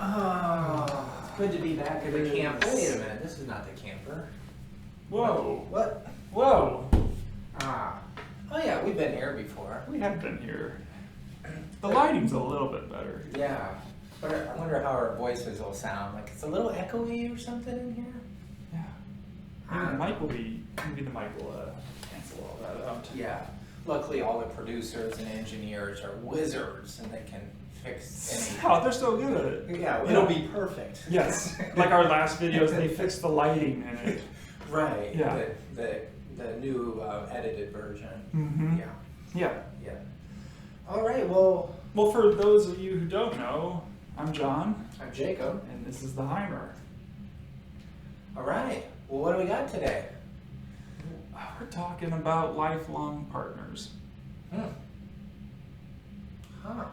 Oh, it's good to be back at the camp. Wait a minute, this is not the camper. Whoa. What? Whoa. Ah. Oh yeah, we've been here before. We have been here. The lighting's a little bit better. Yeah. But I wonder how our voices will sound. Like it's a little echoey or something in here? Yeah. Maybe the mic will cancel all that out. Yeah. Luckily all the producers and engineers are wizards and they can fix anything. Oh, they're so good at it. Yeah, it'll be perfect. Yes. Like our last videos, they fixed the lighting in it. Right. Yeah. The new edited version. Mm-hmm. Yeah. Yeah. Yeah. All right. Well, for those of you who don't know, I'm John. I'm Jacob. And this is the Heimer. All right. Well, what do we got today? We're talking about lifelong partners. Huh. I'm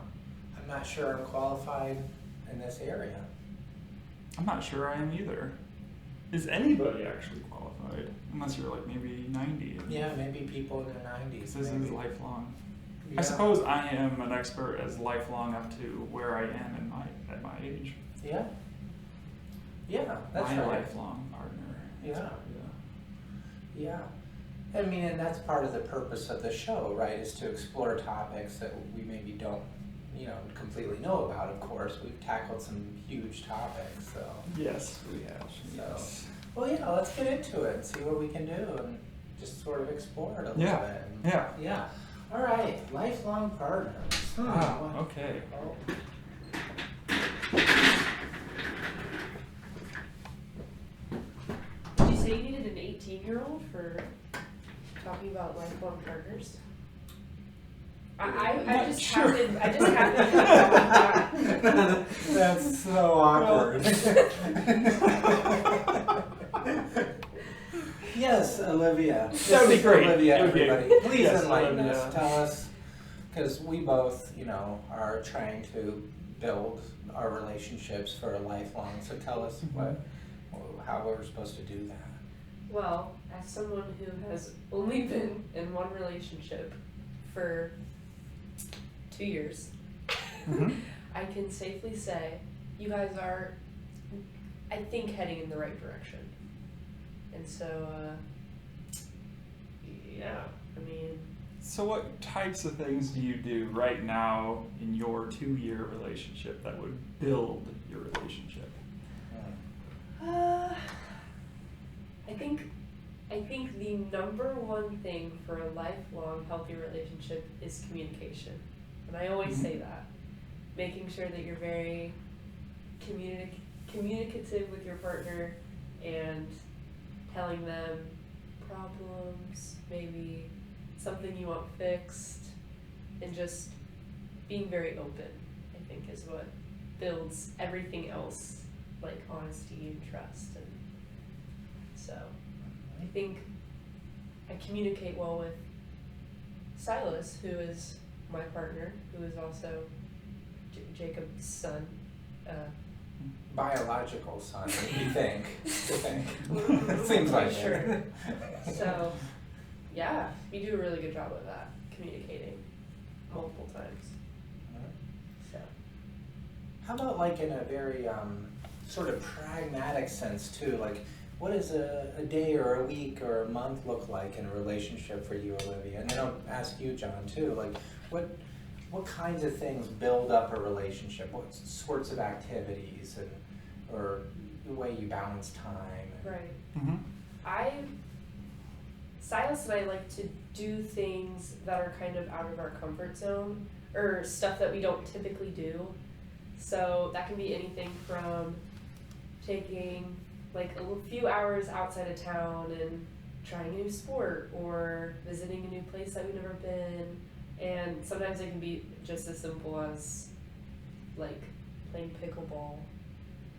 not sure I'm qualified in this area. I'm not sure I am either. Is anybody actually qualified? Unless you're like maybe 90. Yeah, maybe people in their 90s. This maybe. is lifelong. Yeah. I suppose I am an expert as lifelong up to where I am at my age. Yeah. Yeah, that's my right. lifelong partner. Yeah. Yeah. Yeah. I mean, and that's part of the purpose of the show, right? Is to explore topics that we maybe don't, completely know about. Of course, we've tackled some huge topics, so. Yes, we have. So, Yes. well, yeah, let's get into it and see what we can do and just sort of explore it a little Yeah. bit. Yeah. Yeah. All right, lifelong partners. Ah, okay. Oh. Did you say you needed an 18-year-old for talking about lifelong partners? I just sure. happened to That's so awkward. Yes, Olivia. That would be This is great. Olivia, It would be- everybody. Please yes, enlighten Olivia. us. Tell us, because we both, are trying to build our relationships for a lifelong. So tell us how we're supposed to do that. Well, as someone who has only been in one relationship for 2 years, Mm-hmm. I can safely say you guys are, I think, heading in the right direction. And so, yeah, I mean... So what types of things do you do right now in your 2-year relationship that would build your relationship? I think the number one thing for a lifelong healthy relationship is communication. And I always say that. Making sure that you're very communicative with your partner and telling them problems, maybe something you want fixed, and just being very open, I think, is what builds everything else, like honesty and trust. And so I think I communicate well with Silas, who is my partner, who is also Jacob's son. Biological son, you think? Seems like Sure. it. So, yeah, we do a really good job of that, communicating multiple times. So. How about like in a very sort of pragmatic sense too? Like, what does a day or a week or a month look like in a relationship for you, Olivia? And then I'll ask you, John, too. Like, what kinds of things build up a relationship? What sorts of activities or the way you balance time? Right. Mm-hmm. Silas and I like to do things that are kind of out of our comfort zone, or stuff that we don't typically do. So that can be anything from taking like a few hours outside of town and trying a new sport, or visiting a new place that we've never been. And sometimes it can be just as simple as like playing pickleball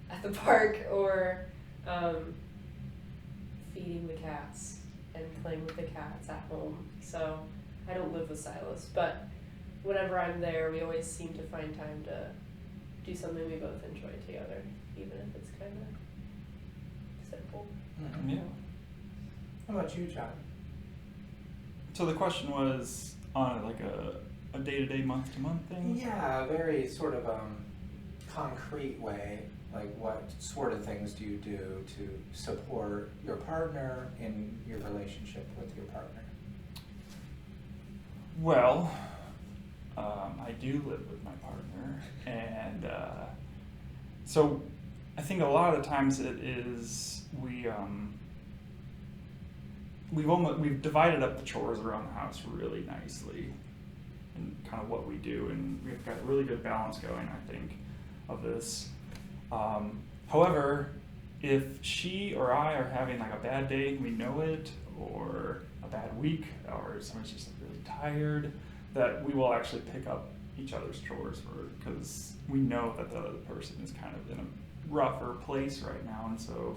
at the park, or feeding the cats and playing with the cats at home. So I don't live with Silas, but whenever I'm there, we always seem to find time to do something we both enjoy together, even if it's kind of simple. Mm-hmm. Yeah. How about you, John? So the question was on like a day-to-day, month-to-month thing? Yeah, very sort of concrete way, like what sort of things do you do to support your partner in your relationship with your partner? Well, I do live with my partner, and so I think a lot of the times it is we've divided up the chores around the house really nicely, and kind of what we do, and we've got a really good balance going, I think, of this. However, if she or I are having like a bad day, we know it, or a bad week, or somebody's just really tired, that we will actually pick up each other's chores because we know that the other person is kind of in a rougher place right now, and so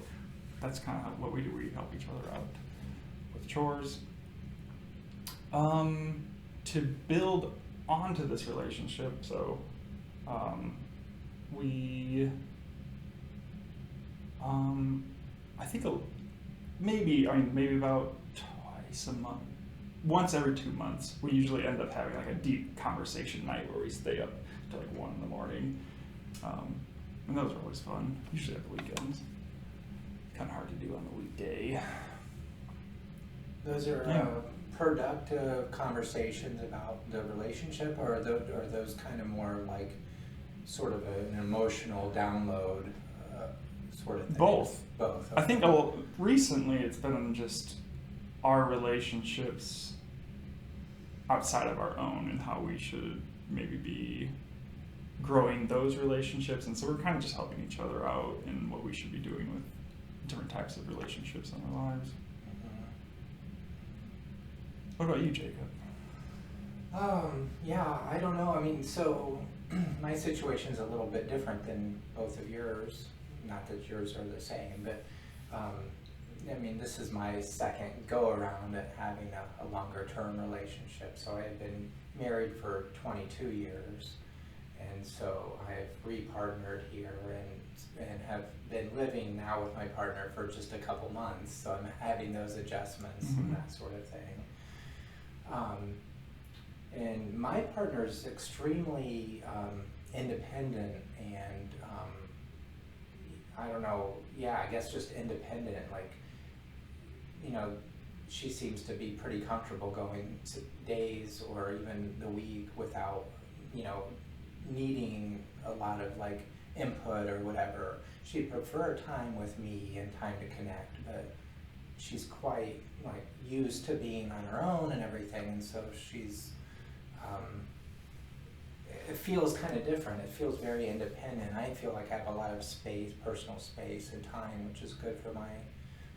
that's kind of what we do. We help each other out with chores. To build onto this relationship, so we I think maybe about twice a month, once every 2 months, we usually end up having like a deep conversation night where we stay up till like 1 a.m. And those are always fun, usually at the weekends. Kind of hard to do on the weekday. Those are productive conversations about the relationship, or are those kind of more like sort of an emotional download sort of thing? Both. Both. I think recently it's been just our relationships outside of our own and how we should maybe be growing those relationships, and so we're kind of just helping each other out in what we should be doing with different types of relationships in our lives. What about you, Jacob? Yeah, I don't know. I mean, so my situation's a little bit different than both of yours. Not that yours are the same, but I mean, this is my second go around at having a longer term relationship. So I had been married for 22 years, and so I've re-partnered here and have been living now with my partner for just a couple months. So I'm having those adjustments and that sort of thing. And my partner's extremely independent and I don't know, I guess just independent. Like, she seems to be pretty comfortable going days or even the week without, needing a lot of like input or whatever. She'd prefer time with me and time to connect, but she's quite like used to being on her own and everything, and so she's it feels kind of different. It feels very independent. I feel like I have a lot of space, personal space and time, which is good for my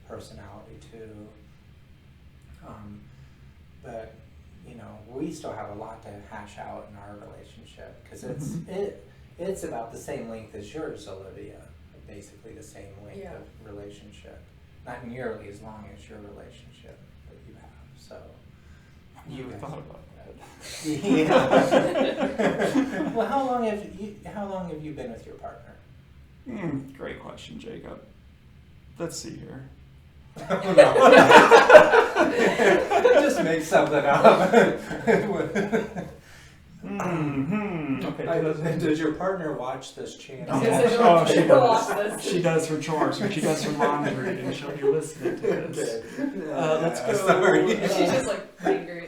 personality too. But we still have a lot to hash out in our relationship, because it's about the same length as yours, Olivia. Basically the same length of relationship. Not nearly as long as your relationship that you have. So You thought about that. yeah. Well, how long have you been with your partner? Great question, Jacob. Let's see here. Oh, no. Just make something up. Okay. Does your partner watch this channel? Oh, she does. She does her chores, or she does her laundry, and she'll be listening to this. Let's go. Sorry. She's just like fingering.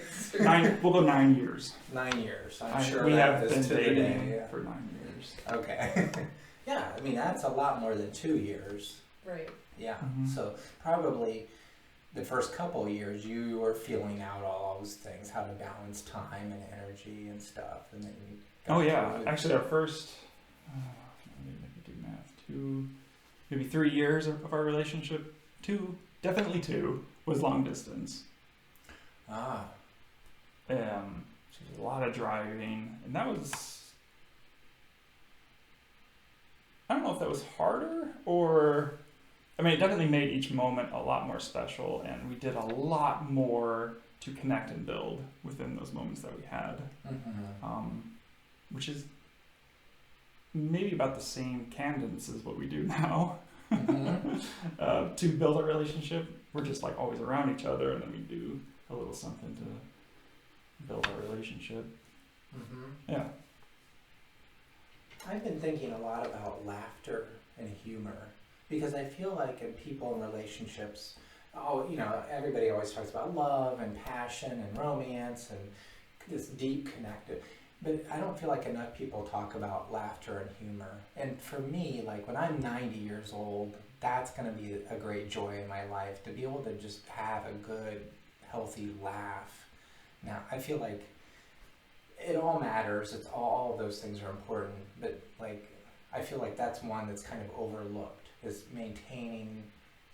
We'll go 9 years. 9 years. I'm sure we that have is been to the dating day. for 9 years. Okay. Yeah, I mean, that's a lot more than 2 years. Right. Yeah. So probably the first couple of years you were feeling out all those things, how to balance time and energy and stuff, and then you actually our first maybe I could do math, maybe 3 years of our relationship, definitely two, was long distance. So a lot of driving, and that was, I don't know if that was harder or, I mean, it definitely made each moment a lot more special, and we did a lot more to connect and build within those moments that we had, which is maybe about the same cadence as what we do now. To build a relationship, we're just like always around each other, and then we do a little something to build our relationship. Yeah. I've been thinking a lot about laughter and humor because I feel like in people in relationships, everybody always talks about love and passion and romance and this deep connected. But I don't feel like enough people talk about laughter and humor. And for me, like when I'm 90 years old, that's going to be a great joy in my life, to be able to just have a good, healthy laugh. Now, I feel like it all matters. It's all of those things are important. But like, I feel like that's one that's kind of overlooked, is maintaining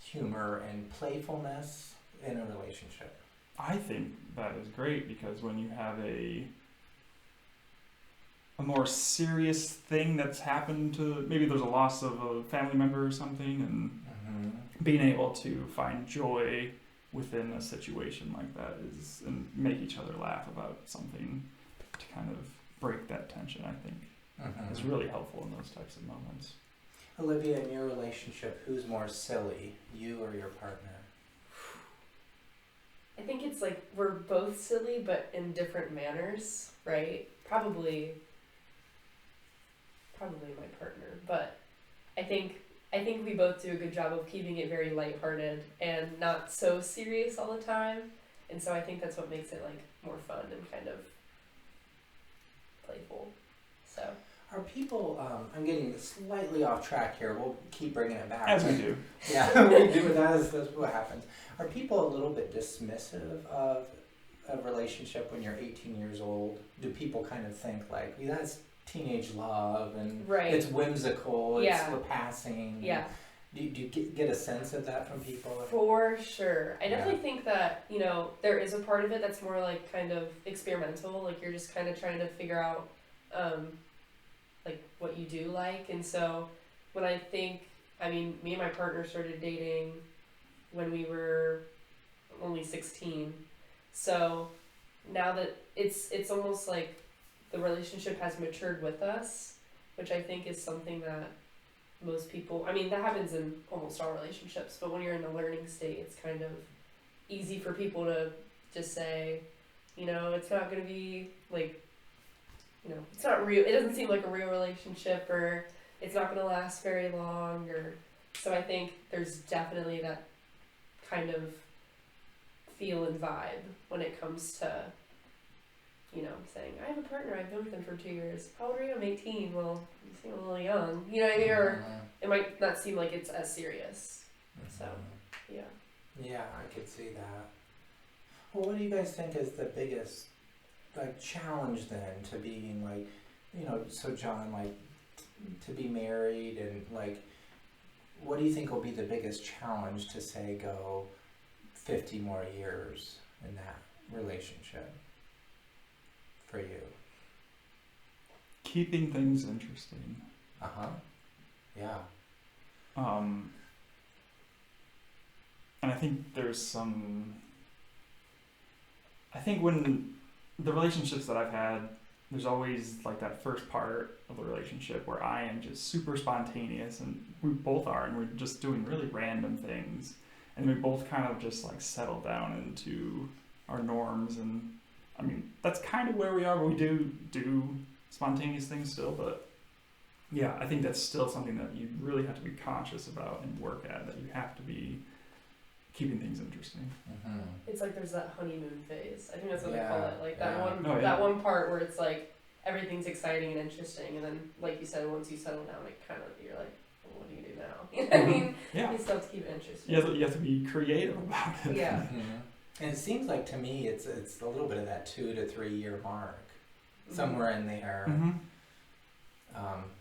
humor and playfulness in a relationship. I think that is great, because when you have a more serious thing that's happened to, maybe there's a loss of a family member or something, and being able to find joy within a situation like that and make each other laugh about something to kind of break that tension, I think is really helpful in those types of moments. Olivia, in your relationship, who's more silly, you or your partner? I think it's like we're both silly, but in different manners, right? Probably my partner, but I think we both do a good job of keeping it very lighthearted and not so serious all the time, and so I think that's what makes it like more fun and kind of playful. So Are people, I'm getting slightly off track here, we'll keep bringing it back. As we do. Yeah, we do, that's what happens. Are people a little bit dismissive of a relationship when you're 18 years old? Do people kind of think like, that's teenage love and right. It's whimsical, it's Yeah. the passing? Yeah. Do you get a sense of that from people? For sure. I definitely Yeah. think that, there is a part of it that's more like kind of experimental, like you're just kind of trying to figure out like what you do like. And so when me and my partner started dating when we were only 16. So now that it's almost like the relationship has matured with us, which I think is something that most people, that happens in almost all relationships, but when you're in the learning state, it's kind of easy for people to just say, it's not going to be like, it's not real, it doesn't seem like a real relationship, or it's not going to last very long, or so I think there's definitely that kind of feel and vibe when it comes to saying, I have a partner, I've been with him for 2 years. How old are you? I'm 18. Well, you seem a little young. You know what I mean? Or it might not seem like it's as serious. So, yeah. Yeah, I could see that. Well, what do you guys think is the biggest challenge then to being so John, to be married, and what do you think will be the biggest challenge to say go 50 more years in that relationship for you? Keeping things interesting. Yeah. And I think when the relationships that I've had, there's always that first part of the relationship where I am just super spontaneous, and we both are, and we're just doing really random things, and we both kind of just settle down into our norms, and that's kind of where we are, but we do spontaneous things still, but yeah, I think that's still something that you really have to be conscious about and work at, that you have to be keeping things interesting. It's like there's that honeymoon phase. I think that's what they Yeah, call it. That one part where it's everything's exciting and interesting, and then like you said, once you settle down, it kind of, you're like, well, what do you do now? You know what I mean? Yeah. You still have to keep it interesting. You have to be creative about it. Yeah. And it seems like to me it's a little bit of that 2 to 3 year mark, somewhere in there.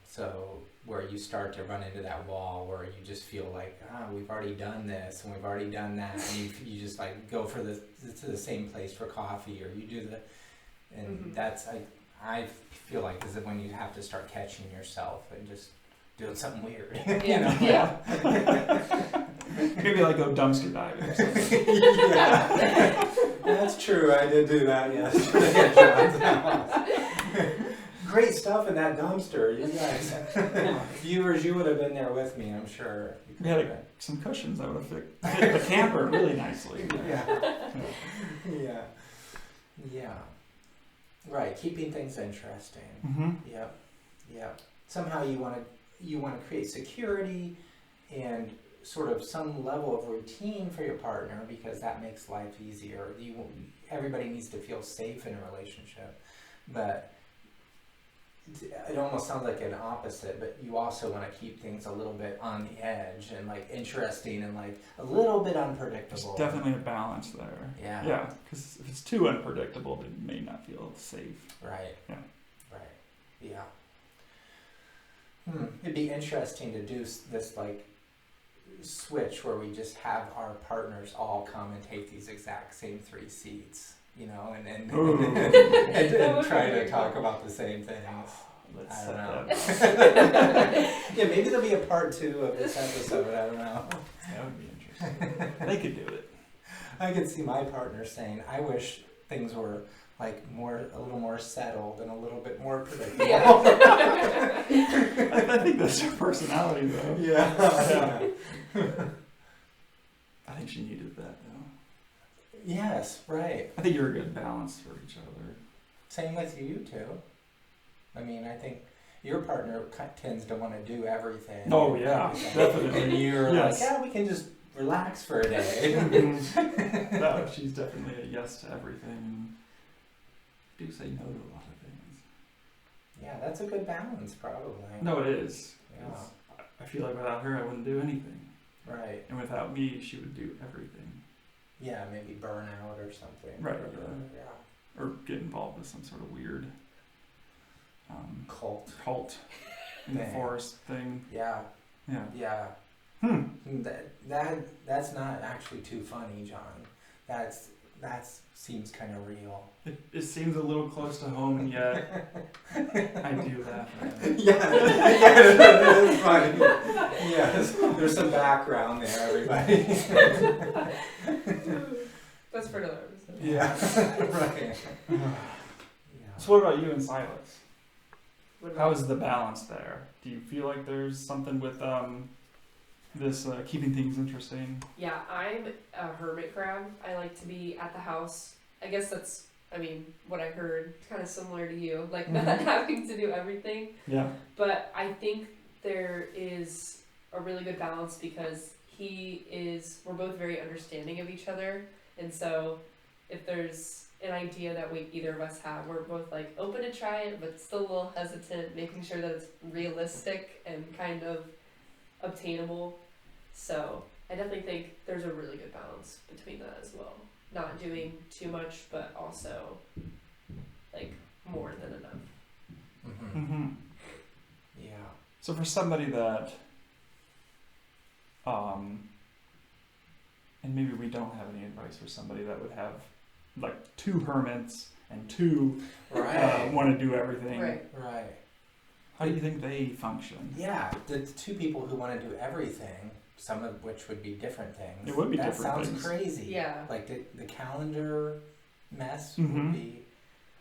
So where you start to run into that wall where you just feel like, we've already done this and we've already done that, and you just go for to the same place for coffee, or you do that's I feel like is when you have to start catching yourself and just doing something weird. Yeah. Maybe go dumpster diving or something. Yeah. That's true, I did do that yesterday. Great stuff in that dumpster, you guys. Viewers, you would have been there with me, I'm sure. We had some cushions that would have fit the camper really nicely. Yeah. Right, keeping things interesting. Mm-hmm. Yep. somehow you want to create security and sort of some level of routine for your partner because that makes life easier. Everybody needs to feel safe in a relationship, but it almost sounds like an opposite, but you also want to keep things a little bit on the edge and like interesting and like a little bit unpredictable. There's definitely a balance there. Yeah. Yeah, because if it's too unpredictable, it may not feel safe. Right. Yeah. Right. Yeah. It'd be interesting to do this like switch where we just have our partners all come and take these exact same 3 seats, you know, and and try to talk about the same things. Let's I set don't that. know. Yeah, maybe there'll be a part 2 of this episode. I don't know. That would be interesting. They could do it. I could see my partner saying, "I wish things were like a little more settled and a little bit more predictable." Yeah. I think that's her personality, though. Yeah. I think she needed that, though. Yes, right. I think you're a good balance for each other. Same with you too. I mean, I think your partner tends to want to do everything. Oh, yeah, definitely. And you're Yes. like, yeah, we can just relax for a day. No, she's definitely a yes to everything. And do say no to a lot of things. Yeah, that's a good balance, probably. No, it is. Yeah. 'Cause I feel like without her, I wouldn't do anything. Right. And without me, she would do everything. Yeah, maybe burn out or something. Right, Yeah. Or get involved with some sort of weird cult in the Thing. forest thing. Yeah. Yeah. Yeah. Hmm. That's not actually too funny, John. That seems kind of real. It seems a little close to home, and yet I do laugh at it. Yeah, it is funny. Yes, there's some background there, everybody. That's for another episode. Yeah, right. Yeah. So what about you and Silas? What How about- is the balance there? Do you feel like there's something with this keeping things interesting? Yeah, I'm a hermit crab. I like to be at the house. I guess that's, what I heard, kind of similar to you, like not having to do everything. Yeah. But I think there is a really good balance because we're both very understanding of each other. And so if there's an idea that either of us have, we're both like open to try it, but still a little hesitant, making sure that it's realistic and kind of obtainable. So I definitely think there's a really good balance between that as well. Not doing too much, but also like more than enough. Mm-hmm. Yeah. So for somebody that, and maybe we don't have any advice for somebody that would have like 2 hermits and 2 Right. want to do everything. Right. Right. How do you think they function? Yeah, the 2 people who want to do everything, some of which would be different things. It would be that different sounds things. crazy. Yeah. Like the calendar mess Mhm. would be.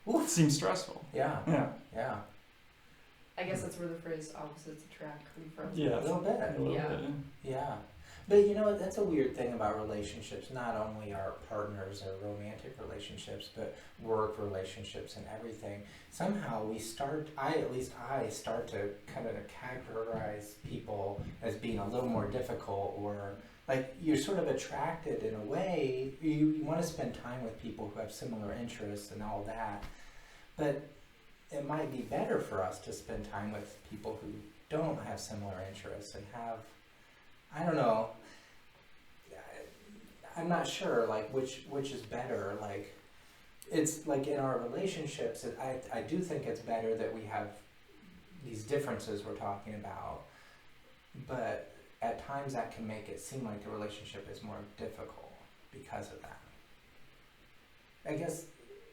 It Oof. seems stressful. Yeah. Yeah. Yeah. I guess that's where the phrase opposites attract comes from. Yeah. A little bit. A little Yeah. bit. Yeah. But you know, that's a weird thing about relationships. Not only our partners or romantic relationships, but work relationships and everything. Somehow I start to kind of categorize people as being a little more difficult, or like you're sort of attracted in a way. You want to spend time with people who have similar interests and all that. But it might be better for us to spend time with people who don't have similar interests and have, I don't know, I'm not sure like which is better. Like it's like in our relationships, I do think it's better that we have these differences we're talking about, but at times that can make it seem like the relationship is more difficult because of that. I guess,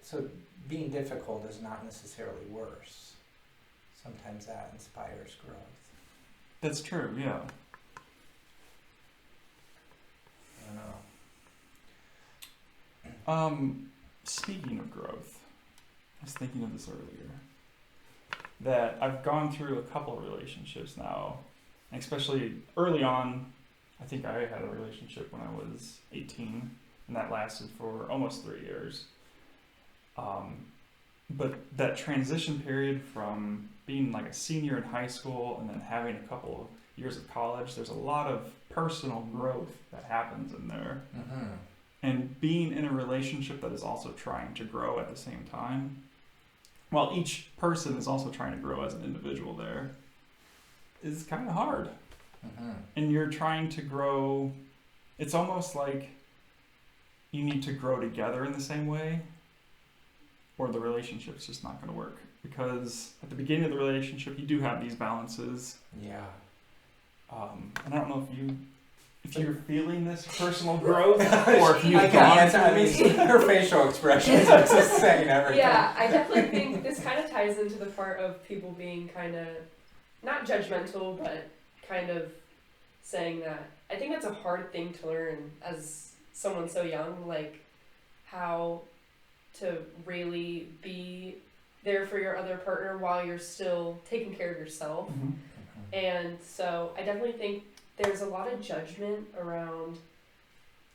so being difficult is not necessarily worse. Sometimes that inspires growth. That's true, yeah. I don't know. Speaking of growth, I was thinking of this earlier, that I've gone through a couple of relationships now, especially early on. I think I had a relationship when I was 18, and that lasted for almost 3 years. but that transition period from being like a senior in high school and then having a couple of years of college, there's a lot of personal growth that happens in there. Mm-hmm. And being in a relationship that is also trying to grow at the same time, while each person is also trying to grow as an individual there, is kind of hard. Mm-hmm. And you're trying to grow, it's almost like you need to grow together in the same way, or the relationship's just not going to work. Because at the beginning of the relationship, you do have these balances. Yeah. And I don't know if you're feeling this personal growth, or if you've I gone can't. through I this. mean, her facial expressions are just saying everything. Yeah, I definitely think this kind of ties into the part of people being kind of, not judgmental, but kind of saying that. I think that's a hard thing to learn as someone so young, like how to really be there for your other partner while you're still taking care of yourself. Mhm. And so I definitely think there's a lot of judgment around,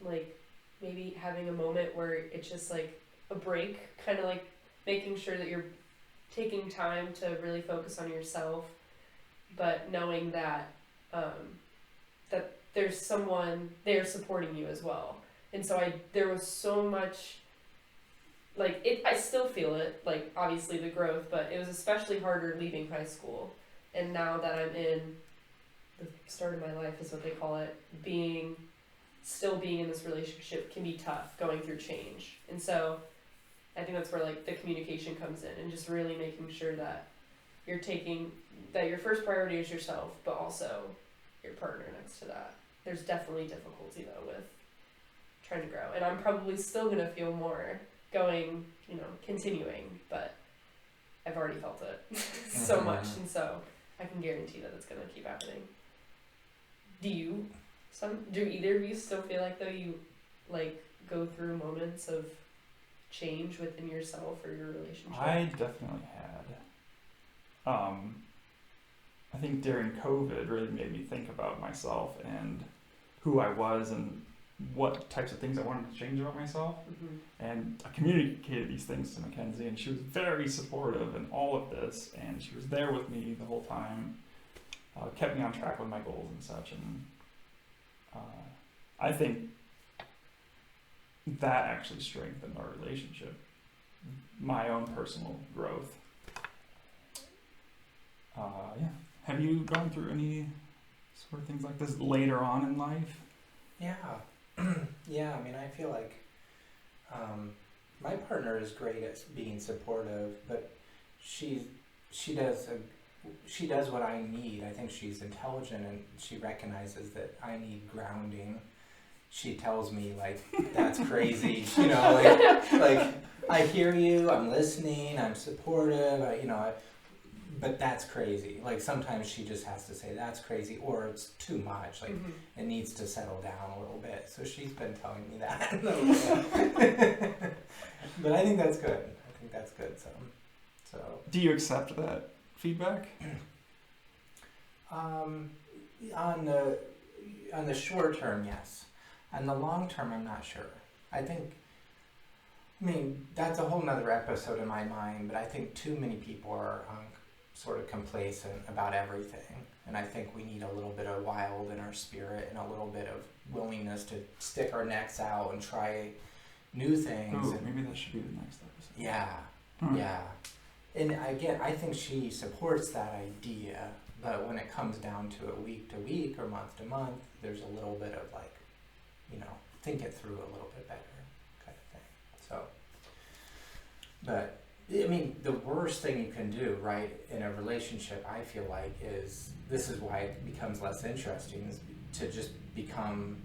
like, maybe having a moment where it's just like a break, kind of like making sure that you're taking time to really focus on yourself, but knowing that that there's someone there supporting you as well. And so there was so much, like, I still feel it, like, obviously the growth, but it was especially harder leaving high school. And now that I'm in the start of my life is what they call it, still being in this relationship can be tough, going through change. And so I think that's where, like, the communication comes in, and just really making sure that that your first priority is yourself, but also your partner next to that. There's definitely difficulty though with trying to grow, and I'm probably still gonna feel more going, continuing, but I've already felt it so much, and so I can guarantee that it's gonna keep happening. Do either of you still feel like though you like go through moments of change within yourself or your relationship? I definitely had. I think during COVID really made me think about myself and who I was and what types of things I wanted to change about myself. Mm-hmm. And I communicated these things to Mackenzie, and she was very supportive in all of this, and she was there with me the whole time, kept me on track with my goals and such. And I think that actually strengthened our relationship, my own personal growth. Yeah. Have you gone through any sort of things like this later on in life? Yeah. Yeah, I mean, I feel like my partner is great at being supportive, but she does what I need. I think she's intelligent, and she recognizes that I need grounding. She tells me, like, that's crazy, like I hear you, I'm listening, I'm supportive, but that's crazy. Like, sometimes she just has to say that's crazy, or it's too much. Like, it needs to settle down a little bit. So she's been telling me that. But I think that's good. So. Do you accept that feedback? On the short term, yes. On the long term, I'm not sure. I mean, that's a whole nother episode in my mind, but I think too many people are sort of complacent about everything. And I think we need a little bit of wild in our spirit and a little bit of willingness to stick our necks out and try new things. Ooh, maybe that should be the next episode. Yeah, yeah. And again, I think she supports that idea, but when it comes down to it week to week or month to month, there's a little bit of, like, think it through a little bit better kind of thing. So, but I mean, the worst thing you can do, right, in a relationship, I feel like, this is why it becomes less interesting, is to just become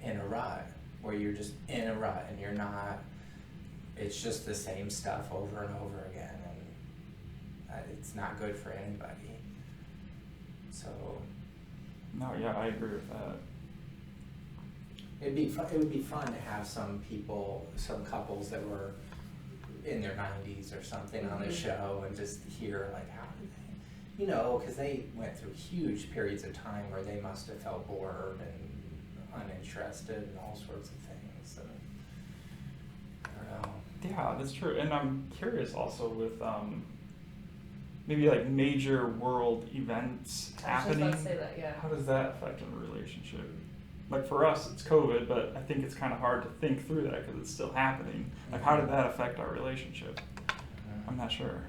in a rut, where you're just in a rut and you're not, it's just the same stuff over and over again, and it's not good for anybody. So. No, yeah, I agree with that. It would be fun to have some couples that were in their 90s or something on the show, and just hear, like, how did they, because they went through huge periods of time where they must have felt bored and uninterested and all sorts of things. And I don't know. Yeah, that's true. And I'm curious also with maybe like major world events happening. I was just about to say that, yeah. How does that affect a relationship? Like for us, it's COVID, but I think it's kind of hard to think through that because it's still happening. Like, how did that affect our relationship? I'm not sure.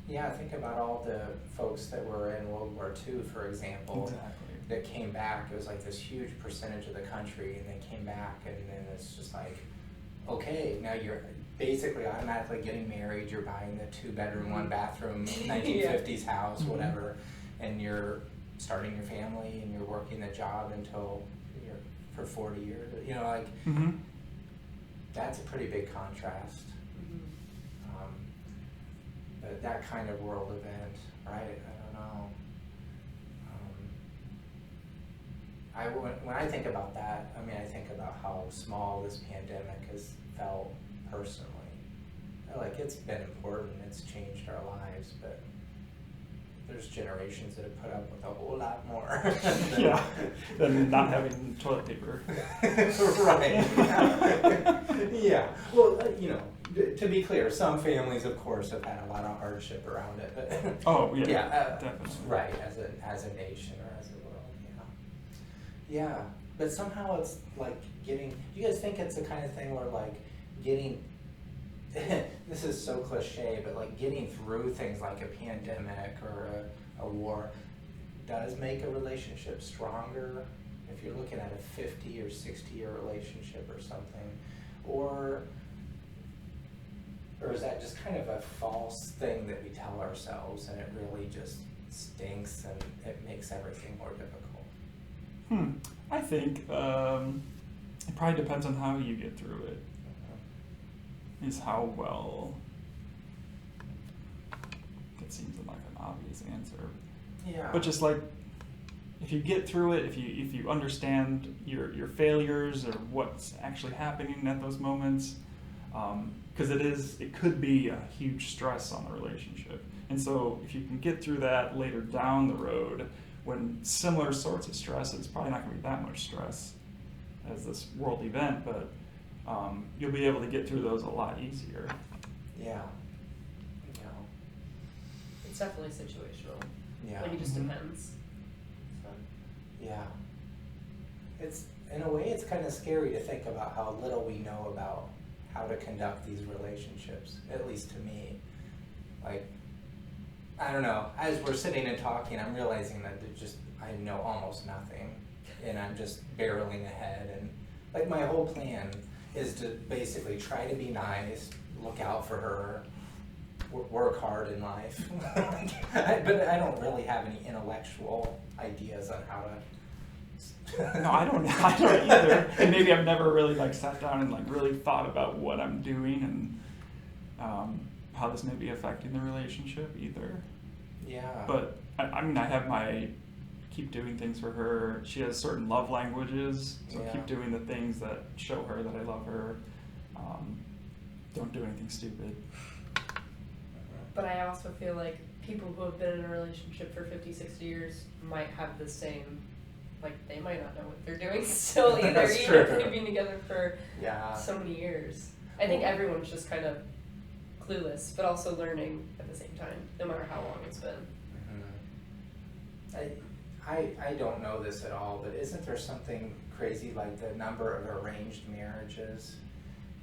Yeah, think about all the folks that were in World War II, for example, Exactly. that came back. It was like this huge percentage of the country, and they came back, and then it's just like, okay, now you're basically automatically getting married. You're buying the 2-bedroom, 1-bathroom 1950s house, whatever, and you're starting your family, and you're working the job until you're for 40 years. You know, like that's a pretty big contrast. That kind of world event, right? I don't know. When I think about that, I mean, I think about how small this pandemic has felt personally. Like, it's been important, it's changed our lives, but there's generations that have put up with a whole lot more. Than not having toilet paper. Right. Yeah. Well, you know, to be clear, some families, of course, have had a lot of hardship around it. But Definitely. Right, as a nation or as a world, yeah. But somehow it's like getting. Do you guys think it's the kind of thing where like getting? This is so cliche, but like getting through things like a pandemic or a war does make a relationship stronger. If you're looking at a 50 or 60-year relationship or something, or is that just kind of a false thing that we tell ourselves, and it really just stinks and it makes everything more difficult? I think it probably depends on how you get through it. Is how well. That seems like an obvious answer. Yeah. But just like, if you get through it, if you understand your failures or what's actually happening at those moments, because it could be a huge stress on the relationship. And so if you can get through that later down the road, when similar sorts of stress, it's probably not going to be that much stress as this world event, but you'll be able to get through those a lot easier. Yeah. It's definitely situational. Yeah. Like, it just depends. So. Yeah. It's, in a way, it's kind of scary to think about how little we know about how to conduct these relationships, at least to me. Like, I don't know, as we're sitting and talking, I'm realizing that I know almost nothing, and I'm just barreling ahead, and like my whole plan is to basically try to be nice, look out for her, work hard in life. But I don't really have any intellectual ideas on how to. No, I don't either. And maybe I've never really like sat down and like really thought about what I'm doing and how this may be affecting the relationship either. Yeah. But I mean, I keep doing things for her. She has certain love languages, so I keep doing the things that show her that I love her. Don't do anything stupid. But I also feel like people who have been in a relationship for 50, 60 years might have the same, like, they might not know what they're doing still either, That's even if true. they've been together for so many years. I think everyone's just kind of clueless, but also learning at the same time, no matter how long it's been. I don't know this at all, but isn't there something crazy like the number of arranged marriages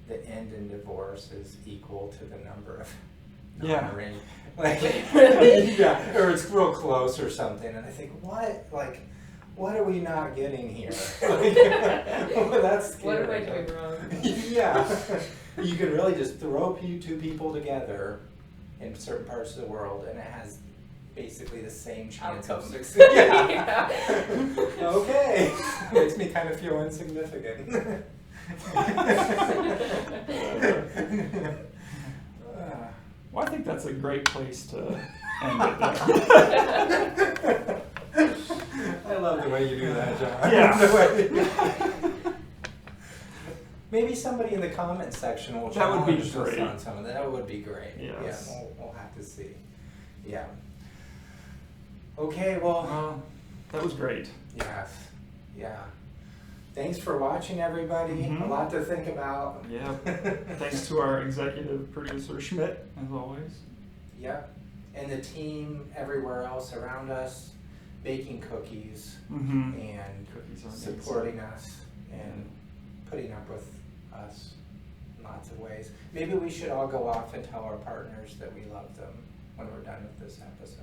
that end in divorce is equal to the number of non-arranged? Like, yeah, or it's real close or something, and I think, what are we not getting here? Well, that's scary. What am I doing wrong? Yeah, you can really just throw two people together in certain parts of the world, and it has basically the same chance of success. Yeah. Okay. Makes me kind of feel insignificant. Well, I think that's a great place to end it there. I love the way you do that, John. Yeah. Maybe somebody in the comments section will challenge us on some of that. That would be great. Yes. Yeah, we'll have to see. Yeah. Okay, well. That was great. Yes. Yeah. Thanks for watching, everybody. Mhm. A lot to think about. Yeah. Thanks to our executive producer, Schmidt, as always. Yep. And the team everywhere else around us, baking cookies Mm-hmm. and Cookies are supporting us and putting up with us in lots of ways. Maybe we should all go off and tell our partners that we love them when we're done with this episode.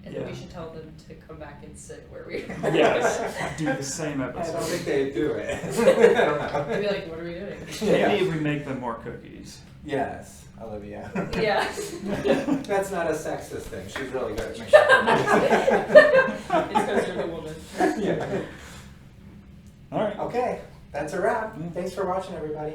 And then we Yeah. should tell them to come back and sit where we are. Yes. Do the same I don't episode. think they'd do it. I don't know. They'd be like, what are we doing? Maybe if we make them more cookies. Yes, Olivia. Yeah. That's not a sexist thing. She's really good at making cookies. It's because you're the woman. Yeah. All right. Okay, that's a wrap. Thanks for watching, everybody.